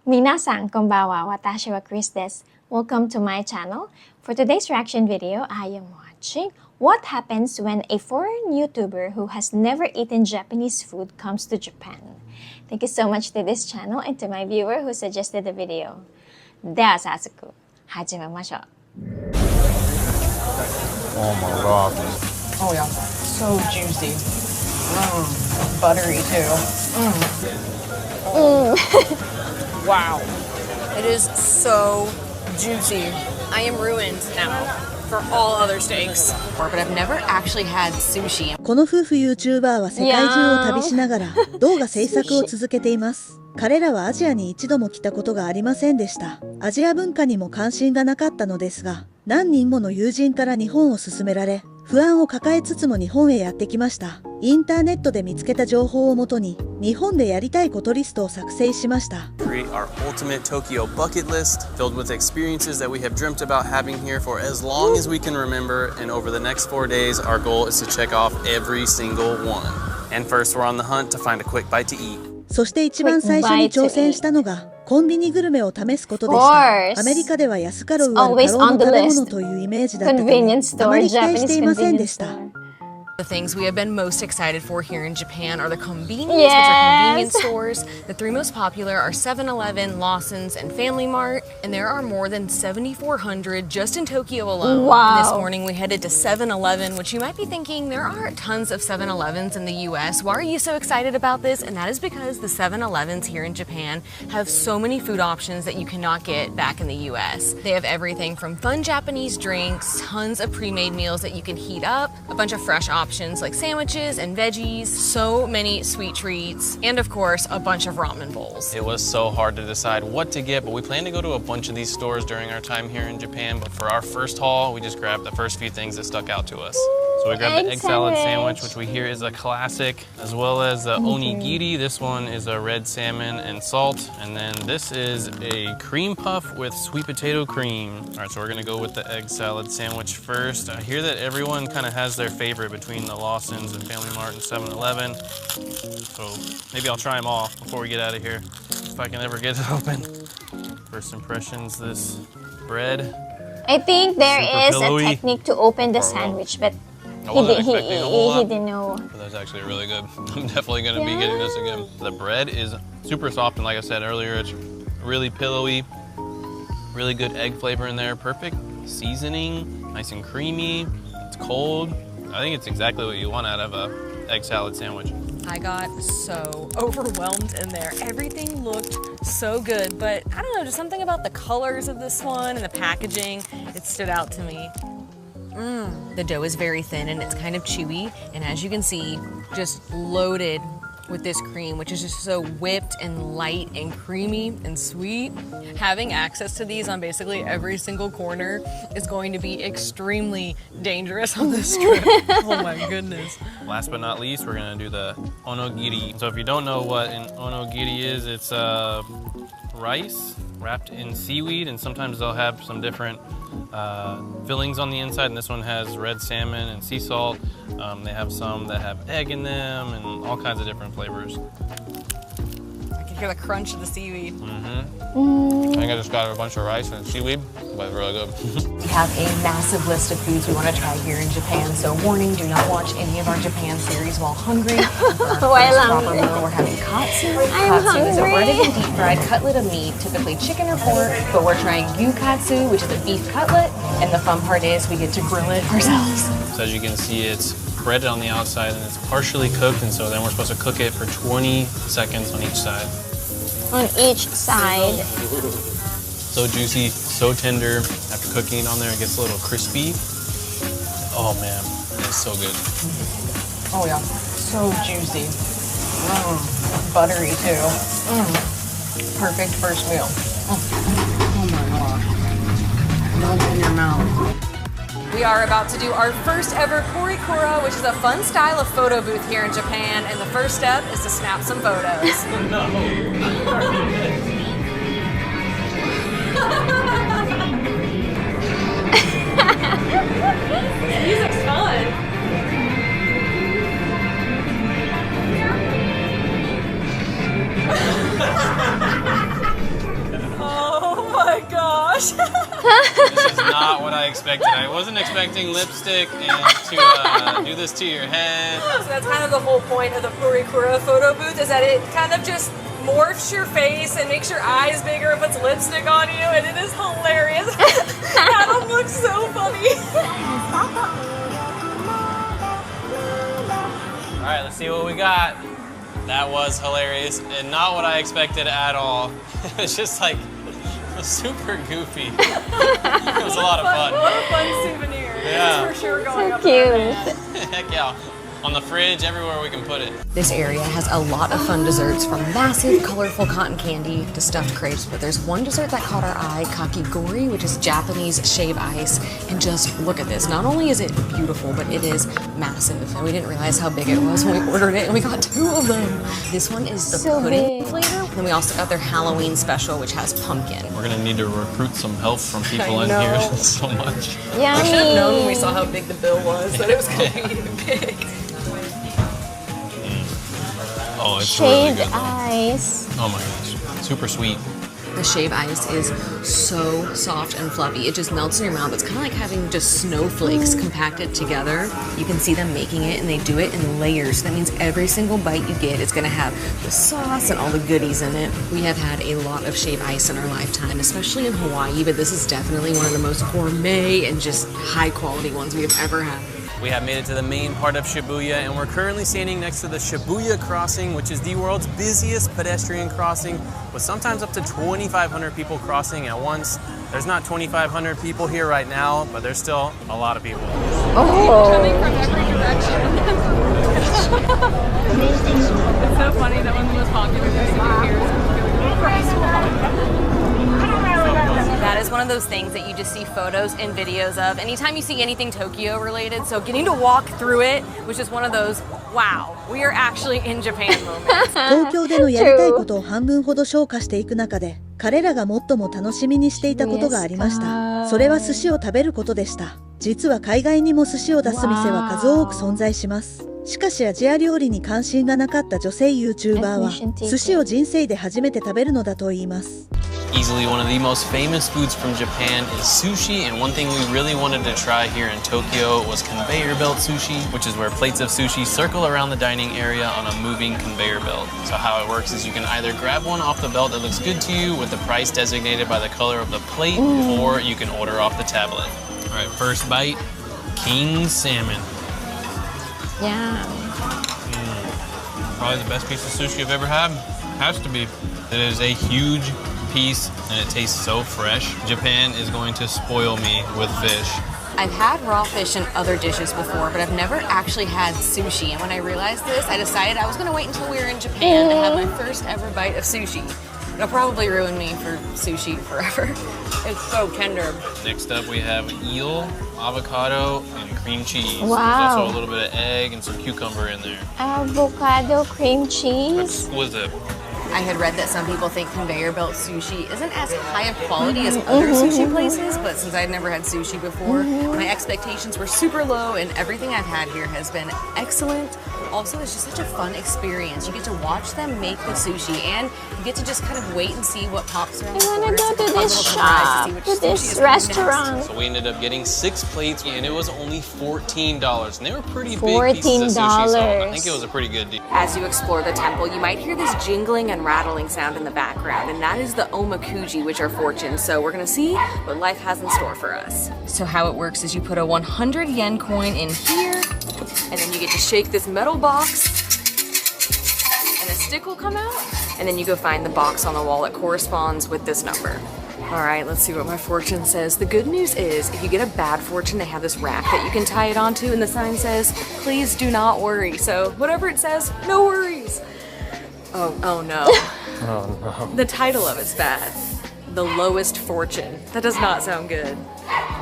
Minasan konbanwa, watashi wa Kris desu. Welcome to my channel. For today's reaction video, I am watching what happens when a foreign YouTuber who has never eaten Japanese food comes to Japan. Thank you so much to this channel and to my viewer who suggested the video. では早速始めましょう。Oh my god. Oh yeah, so juicy. Buttery too. Wow. It is so juicy. I am ruined now for all other steaks. But I've never actually had sushi. この夫婦 YouTuber は世界中を旅しながら動画制作を続けています。彼らはアジアに一度も来たことがありませんでした。アジア文化にも関心がなかったのですが、何人もの友人から日本を勧められ、不安を抱えつつも日本へやってきました。インターネットで見つけた情報をもとに、日本でやりたいことリストを作成しました。Create our ultimate Tokyo bucket list filled with experiences that we have dreamt about having here for as long as we can remember, and over the next 4 days, our goal is to check off every single one. And first, we're on the hunt to find a quick bite to eat. そして一番最初に挑戦したのがコンビニグルメを試すことでした。アメリカでは安かろうある過労の食べ物というイメージだったため、あまり期待していませんでした。The things we have been most excited for here in Japan are the convenience, which are convenience stores. The three most popular are 7-Eleven, Lawson's, and Family Mart, and there are more than 7,400 just in Tokyo alone. Wow. This morning we headed to 7-Eleven, which you might be thinking, there are tons of 7-Elevens in the US. Why are you so excited about this? And that is because the 7-Elevens here in Japan have so many food options that you cannot get back in the US. They have everything from fun Japanese drinks, tons of pre-made meals that you can heat up, a bunch of fresh options like sandwiches and veggies, so many sweet treats, and of course, a bunch of ramen bowls. It was so hard to decide what to get, but we plan to go to a bunch of these stores during our time here in Japan. But for our first haul, we just grabbed the first few things that stuck out to us. So we grabbed the egg salad sandwich, which we hear is a classic, as well as the onigiri. This one is a red salmon and salt. And then this is a cream puff with sweet potato cream. All right, so we're gonna go with the egg salad sandwich first. I hear that everyone kind of has their favorite between the Lawson's and Family Mart and 7-Eleven. So maybe I'll try them all before we get out of here, if I can ever get it open. First impressions, this bread. I think there is pillowy. a technique to open the sandwich, but he didn't know. But that's actually really good. I'm definitely gonna be getting this again. The bread is super soft, and like I said earlier, it's really pillowy, really good egg flavor in there, perfect seasoning, nice and creamy. It's cold. I think it's exactly what you want out of a egg salad sandwich. I got so overwhelmed in there. Everything looked so good, but I don't know, just something about the colors of this one and the packaging, it stood out to me. The dough is very thin and it's kind of chewy, and as you can see, just loaded with this cream, which is just so whipped and light and creamy and sweet. Having access to these on basically every single corner is going to be extremely dangerous on this trip. Oh my goodness. Last but not least, we're gonna do the onigiri. So if you don't know what an onigiri is, it's rice wrapped in seaweed, and sometimes they'll have some different fillings on the inside, and this one has red salmon and sea salt. They have some that have egg in them and all kinds of different flavors. I can hear the crunch of the seaweed. I think I just got a bunch of rice and seaweed, but it's really good. We have a massive list of foods we want to try here in Japan, so warning, do not watch any of our Japan series while hungry. While hungry. We're having katsu. Katsu is a breaded and deep fried cutlet of meat, typically chicken or pork, but we're trying gyukatsu, which is a beef cutlet, and the fun part is we get to grill it ourselves. So as you can see, it's breaded on the outside and it's partially cooked, and so then we're supposed to cook it for 20 seconds on each side. On each side. So juicy, so tender. After cooking it on there, it gets a little crispy. Oh man, it's so good. Oh yeah, so juicy. Buttery too. Perfect first meal. Oh my gosh. Melt in your mouth. We are about to do our first ever korikura, which is a fun style of photo booth here in Japan, and the first step is to snap some photos. Music's fun. This is not what I expected. I wasn't expecting lipstick and to do this to your head. So that's kind of the whole point of the Purikura photo booth, is that it kind of just morphs your face and makes your eyes bigger and puts lipstick on you, and it is hilarious. Adam looks so funny. All right, let's see what we got. That was hilarious and not what I expected at all. It was just like super goofy. It was a lot of fun. What a fun souvenir. Yeah. It's for sure going So up cute. Heck yeah. On the fridge, everywhere we can put it. This area has a lot of fun desserts, from massive, colorful cotton candy to stuffed crepes, but there's one dessert that caught our eye, kakigori, which is Japanese shave ice. And just look at this. Not only is it beautiful, but it is massive. And we didn't realize how big it was when we ordered it, and we got 2 of them. This one is the So pudding big. flavor. And then we also got their Halloween special, which has pumpkin. We're gonna need to recruit some help from people I in know. here so much. Yummy. We should have known when we saw how big the bill was that it was going to be big. Oh, it's really Shaved good. ice. Oh my gosh, super sweet. The shave ice is so soft and fluffy. It just melts in your mouth. It's kind of like having just snowflakes compacted together. You can see them making it, and they do it in layers. That means every single bite you get is going to have the sauce and all the goodies in it. We have had a lot of shave ice in our lifetime, especially in Hawaii, but this is definitely one of the most gourmet and just high quality ones we have ever had. We have made it to the main part of Shibuya, and we're currently standing next to the Shibuya crossing, which is the world's busiest pedestrian crossing, with sometimes up to 2,500 people crossing at once. There's not 2,500 people here right now, but there's still a lot of people. Coming from every direction. It's so funny that one of the most popular things you can hear is that is one of those things that you just see photos and videos of anytime you see anything Tokyo related. So getting to walk through it was just one of those, wow, we are actually in Japan moments. 東京でのやりたいことを半分ほど消化していく中で、彼らが最も楽しみにしていたことがありました。それは寿司を食べることでした。実は海外にも寿司を出す店は数多く存在します。しかしアジア料理に関心がなかった女性 YouTuber は寿司を人生で初めて食べるのだと言います。Easily one of the most famous foods from Japan is sushi, and one thing we really wanted to try here in Tokyo was conveyor belt sushi, which is where plates of sushi circle around the dining area on a moving conveyor belt. So how it works is you can either grab one off the belt that looks good to you with the price designated by the color of the plate, or you can order off the tablet. All right, first bite, king salmon. Yeah. Probably the best piece of sushi I've ever had. Has to be. It is a huge piece and it tastes so fresh. Japan is going to spoil me with fish. I've had raw fish in other dishes before, but I've never actually had sushi. And when I realized this, I decided I was going to wait until we were in Japan to have my first ever bite of sushi. It'll probably ruin me for sushi forever. It's so tender. Next up we have eel, avocado, and cream cheese. Wow. There's also a little bit of egg and some cucumber in there. Avocado cream cheese. Exquisite. I had read that some people think conveyor belt sushi isn't as high of quality as other sushi places, but since I'd never had sushi before, my expectations were super low, and everything I've had here has been excellent. Also, it's just such a fun experience. You get to watch them make the sushi, and you get to just kind of wait and see what pops around the I corner. want to go It's like a to fun this little surprise shop, see which to sushi this is coming next. restaurant. So we ended up getting 6 plates and it was only $14, and they were pretty big pieces of sushi, so I think it was a pretty good deal. As you explore the temple, you might hear this jingling and rattling sound in the background, and that is the omakuji, which are fortunes. So we're gonna see what life has in store for us. So how it works is you put a 100 yen coin in here, and then you get to shake this metal box, and a stick will come out, and then you go find the box on the wall that corresponds with this number. All right, let's see what my fortune says. The good news is, if you get a bad fortune, they have this rack that you can tie it onto, and the sign says, please do not worry. So whatever it says, no worries. Oh no. Oh no. The title of it's bad. The lowest fortune. That does not sound good.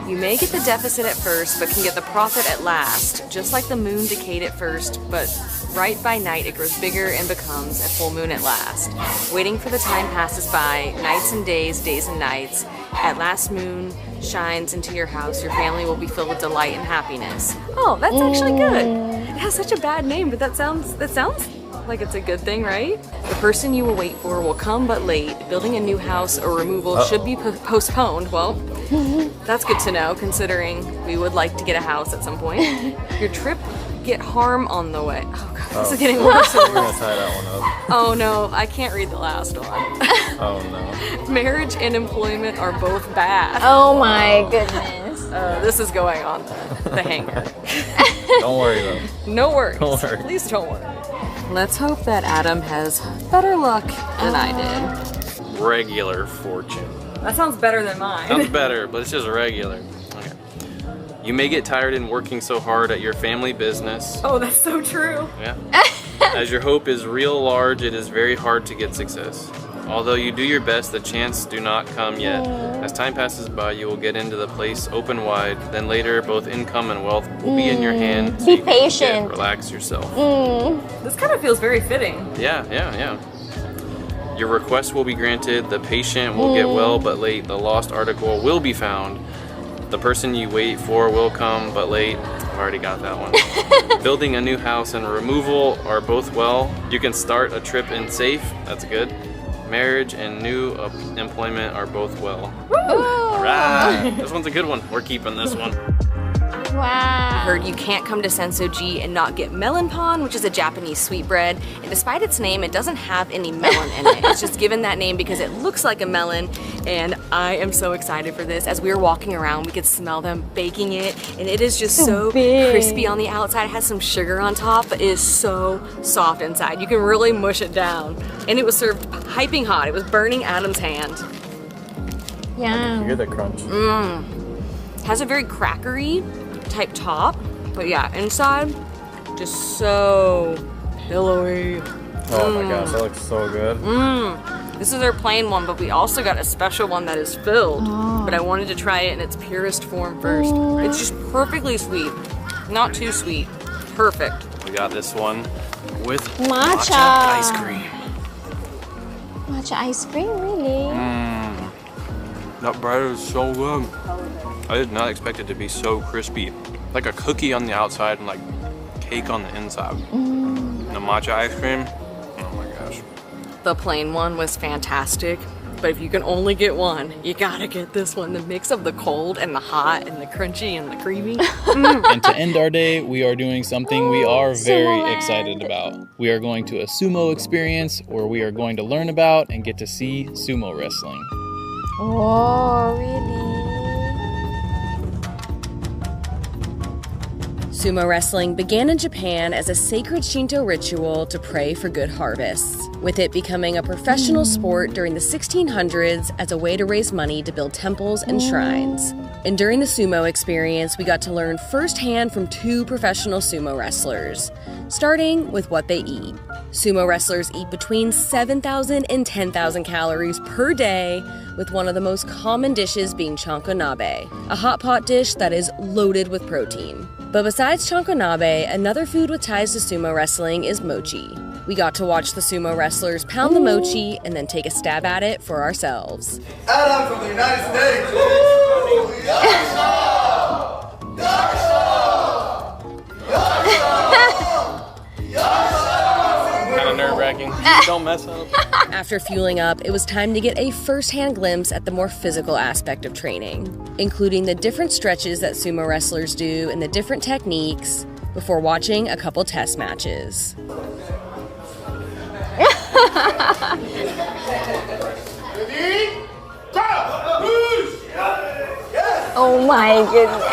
You may get the deficit at first, but can get the profit at last. Just like the moon decayed at first, but right by night it grows bigger and becomes a full moon at last. Waiting for the time passes by, nights and days, days and nights. At last moon shines into your house, your family will be filled with delight and happiness. Oh, that's actually good. It has such a bad name, but that sounds like it's a good thing, right? The person you will wait for will come but late. Building a new house or removal should be postponed. Well, that's good to know considering we would like to get a house at some point. Your trip get harm on the way. Oh god, this is getting worse and We're worse. gonna tie that one up. Oh no, I can't read the last one. Oh no. Marriage and employment are both bad. Oh my goodness. This is going on the hanger. Don't worry though. No worries. Don't worry. Please don't worry. Let's hope that Adam has better luck than I did. Regular fortune. That sounds better than mine. Sounds better, but it's just regular. Okay. You may get tired in working so hard at your family business. Oh, that's so true. Yeah. As your hope is real large, it is very hard to get success. Although you do your best, the chance do not come yet. As time passes by, you will get into the place open wide. Then later, both income and wealth will be in your hand. So Be you can patient. Relax yourself. This kind of feels very fitting. Yeah. Your request will be granted. The patient will get well, but late. The lost article will be found. The person you wait for will come, but late. I've already got that one. Building a new house and removal are both well. You can start a trip in safe. That's good. Marriage and new employment are both well. All right. This one's a good one. We're keeping this one. Wow. Heard you can't come to Sensoji and not get melon pan, which is a Japanese sweetbread. And despite its name, it doesn't have any melon in it. It's just given that name because it looks like a melon. And I am so excited for this. As we were walking around, we could smell them baking it. And it is just so big. crispy on the outside. It has some sugar on top, but it is so soft inside. You can really mush it down. And it was served piping hot. It was burning Adam's hand. You Yum. hear the crunch? Has a very crackery type top, but yeah, inside just so pillowy. Oh my gosh, that looks so good. This is our plain one, but we also got a special one that is filled. But I wanted to try it in its purest form first. It's just perfectly sweet, not too sweet, perfect. We got this one with Matcha. ice cream. Matcha ice cream, really? That bread is so good. I did not expect it to be so crispy. Like a cookie on the outside and like cake on the inside. The matcha ice cream, oh my gosh. The plain one was fantastic, but if you can only get one, you gotta get this one. The mix of the cold and the hot and the crunchy and the creamy. And to end our day, we are doing something we are very Sumo excited land. about. We are going to a sumo experience where we are going to learn about and get to see sumo wrestling. Oh, really? Sumo wrestling began in Japan as a sacred Shinto ritual to pray for good harvests, with it becoming a professional sport during the 1600s as a way to raise money to build temples and shrines. And during the sumo experience, we got to learn firsthand from two professional sumo wrestlers, starting with what they eat. Sumo wrestlers eat between 7,000 and 10,000 calories per day, with one of the most common dishes being chankonabe, a hot pot dish that is loaded with protein. But besides chankonabe, another food with ties to sumo wrestling is mochi. We got to watch the sumo wrestlers pound the mochi and then take a stab at it for ourselves. Adam from the United States. Kind of nerve-wracking. Don't mess up. After fueling up, it was time to get a first-hand glimpse at the more physical aspect of training, including the different stretches that sumo wrestlers do and the different techniques, before watching a couple test matches. Oh my goodness.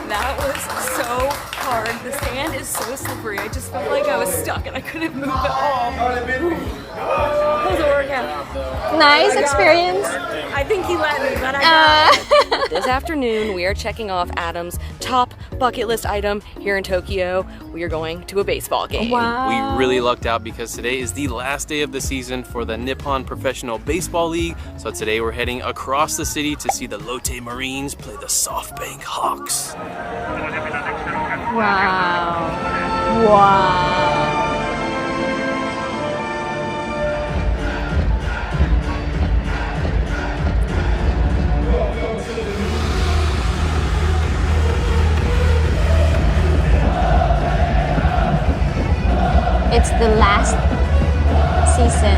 That was so hard. The sand is so slippery. I just felt like I was stuck and I couldn't move at all. That was a workout. Nice experience. I think he let me, but I got it. This afternoon, we are checking off Adam's top bucket list item here in Tokyo. We are going to a baseball game. We really lucked out because today is the last day of the season for the Nippon Professional Baseball League. So today we're heading across the city to see the Lotte Marines play the SoftBank Hawks. Wow. Wow. It's the last season.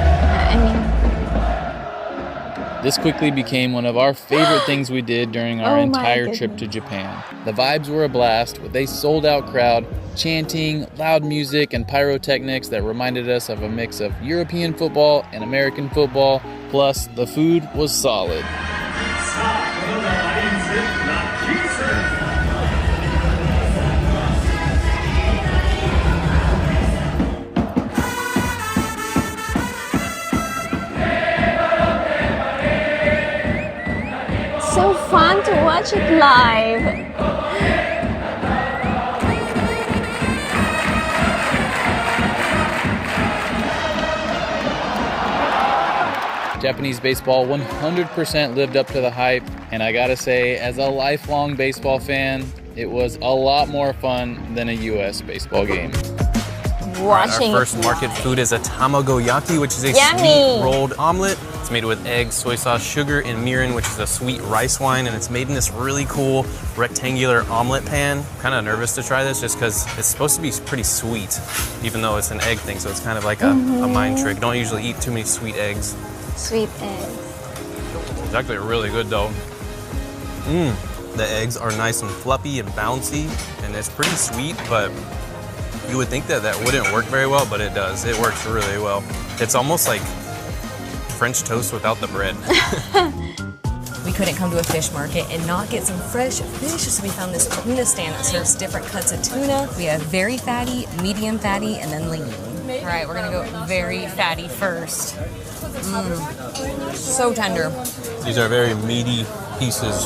This quickly became one of our favorite things we did during our entire trip to Japan. The vibes were a blast with a sold-out crowd, chanting, loud music, and pyrotechnics that reminded us of a mix of European football and American football, plus the food was solid. So fun to watch it live. Japanese baseball 100% lived up to the hype, and I gotta say, as a lifelong baseball fan, it was a lot more fun than a US baseball game. Watching Our first market food is a tamagoyaki, which is a Yummy. sweet rolled omelet. It's made with eggs, soy sauce, sugar, and mirin, which is a sweet rice wine, and it's made in this really cool rectangular omelet pan. I'm kind of nervous to try this just because it's supposed to be pretty sweet, even though it's an egg thing, so it's kind of like a mind trick. Don't usually eat too many sweet eggs. Sweet eggs. It's actually really good though. The eggs are nice and fluffy and bouncy, and it's pretty sweet, but you would think that that wouldn't work very well, but it does. It works really well. It's almost like French toast without the bread. We couldn't come to a fish market and not get some fresh fish, so we found this tuna stand that serves different cuts of tuna. We have very fatty, medium fatty, and then lean. All right, we're gonna go very fatty first. So tender. These are very meaty pieces.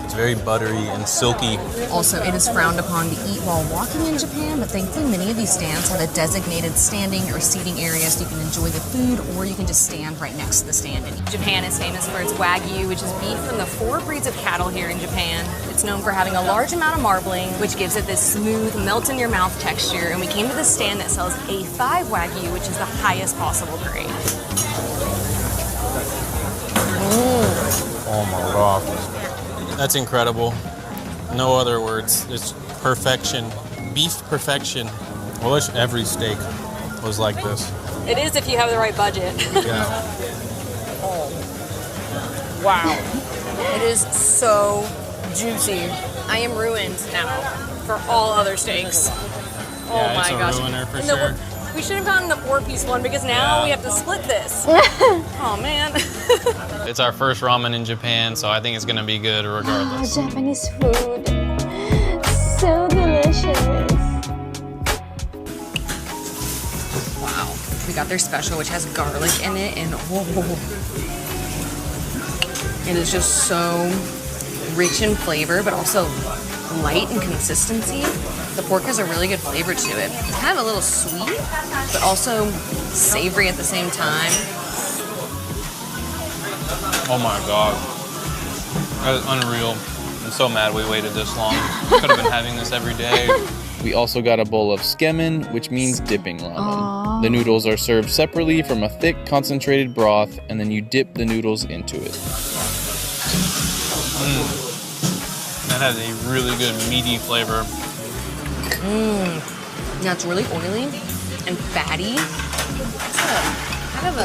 It's very buttery and silky. Also, it is frowned upon to eat while walking in Japan, but thankfully many of these stands have a designated standing or seating area so you can enjoy the food, or you can just stand right next to the stand and eat. Japan is famous for its wagyu, which is beef from the 4 breeds of cattle here in Japan. It's known for having a large amount of marbling, which gives it this smooth, melt-in-your-mouth texture, and we came to the stand that sells A5 wagyu, which is the highest possible grade. Oh my god. That's incredible. No other words. It's perfection. Beef perfection. I wish every steak was like this. It is if you have the right budget. Yeah. Wow. It is so juicy. I am ruined now for all other steaks. Oh Yeah, my it's a gosh. ruiner for And sure. We should have gotten the 4-piece one because now we have to split this. Oh man. It's our first ramen in Japan, so I think it's gonna be good regardless. Japanese food. So delicious. Wow. We got their special, which has garlic in it, and it is just so rich in flavor, but also light in consistency. The pork has a really good flavor to it. It's kind of a little sweet, but also savory at the same time. Oh my god. That is unreal. I'm so mad we waited this long. Could have been having this every day. We also got a bowl of skemen, which means dipping ramen. The noodles are served separately from a thick, concentrated broth, and then you dip the noodles into it. That has a really good meaty flavor. Yeah, it's really oily and fatty. It's kind of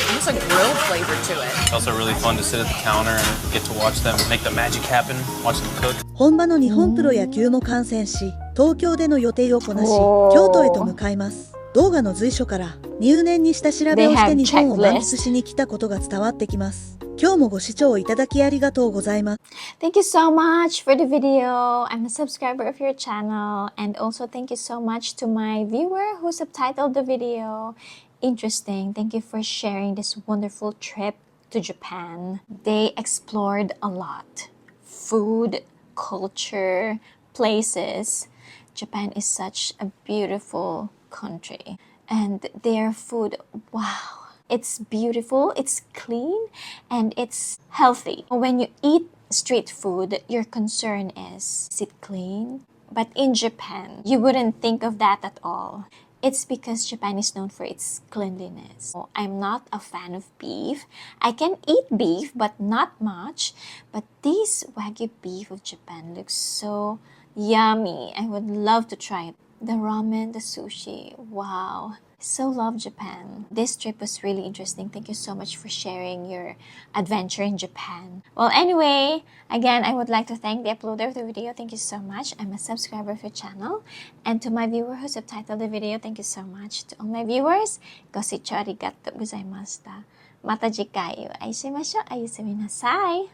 almost a grilled flavor to it. It's also really fun to sit at the counter and get to watch them make the magic happen, watch them cook. 本場の日本プロ野球も観戦し、東京での予定をこなし、京都へと向かいます。動画の随所から入念に下調べをして日本を満喫しに来たことが伝わってきます。今日もご視聴いただきありがとうございます。Thank you so much for the video. I'm a subscriber of your channel, and also thank you so much to my viewer who subtitled the video. Interesting. Thank you for sharing this wonderful trip to Japan. They explored a lot. Food, culture, places, Japan is such a beautiful country. And their food, wow, it's beautiful, it's clean, and it's healthy. When you eat street food, your concern is it clean? But in Japan, you wouldn't think of that at all. It's because Japan is known for its cleanliness. I'm not a fan of beef. I can eat beef, but not much. But this wagyu beef of Japan looks so yummy. I would love to try it. The ramen, the sushi, wow. So love Japan. This trip was really interesting. Thank you so much for sharing your adventure in Japan. Well, anyway, again, I would like to thank the uploader of the video. Thank you so much. I'm a subscriber of your channel. And to my viewer who subtitled the video, thank you so much. To all my viewers, gosicho arigatou gozaimashita. Mata jikai o aishimashou. Ayusuminasai.